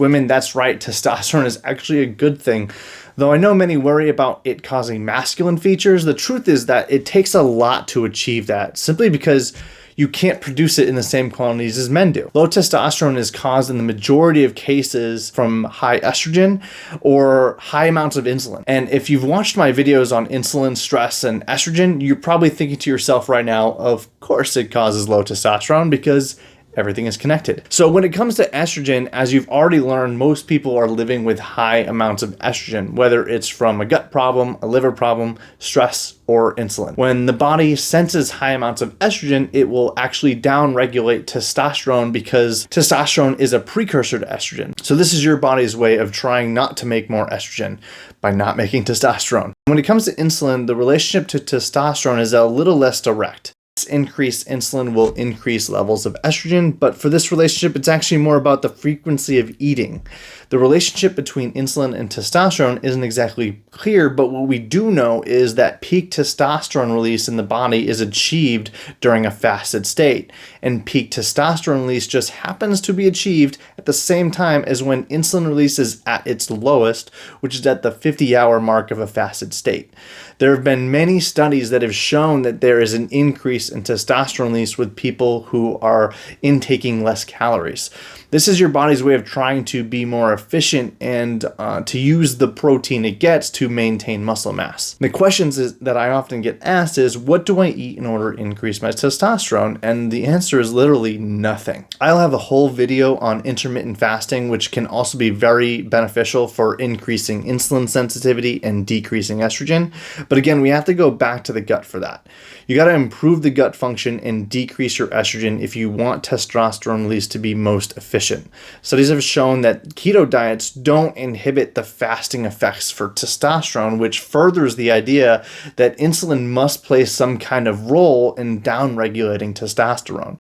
women, that's right, testosterone is actually a good thing. Though I know many worry about it causing masculine features, the truth is that it takes a lot to achieve that, simply because you can't produce it in the same quantities as men do. Low testosterone is caused in the majority of cases from high estrogen or high amounts of insulin. And if you've watched my videos on insulin, stress, and estrogen, you're probably thinking to yourself right now, of course it causes low testosterone because everything is connected. So when it comes to estrogen, as you've already learned, most people are living with high amounts of estrogen, whether it's from a gut problem, a liver problem, stress, or insulin. When the body senses high amounts of estrogen, it will actually downregulate testosterone because testosterone is a precursor to estrogen. So this is your body's way of trying not to make more estrogen by not making testosterone. When it comes to insulin, the relationship to testosterone is a little less direct. Increased insulin will increase levels of estrogen, but for this relationship, it's actually more about the frequency of eating. The relationship between insulin and testosterone isn't exactly clear, but what we do know is that peak testosterone release in the body is achieved during a fasted state, and peak testosterone release just happens to be achieved at the same time as when insulin release is at its lowest, which is at the 50-hour mark of a fasted state. There have been many studies that have shown that there is an increase in testosterone release with people who are intaking less calories. This is your body's way of trying to be more efficient and to use the protein it gets to maintain muscle mass. The questions that I often get asked is, what do I eat in order to increase my testosterone? And the answer is literally nothing. I'll have a whole video on intermittent fasting, which can also be very beneficial for increasing insulin sensitivity and decreasing estrogen. But again, we have to go back to the gut for that. You got to improve the gut function and decrease your estrogen if you want testosterone release to be most efficient. Studies have shown that keto diets don't inhibit the fasting effects for testosterone, which furthers the idea that insulin must play some kind of role in downregulating testosterone.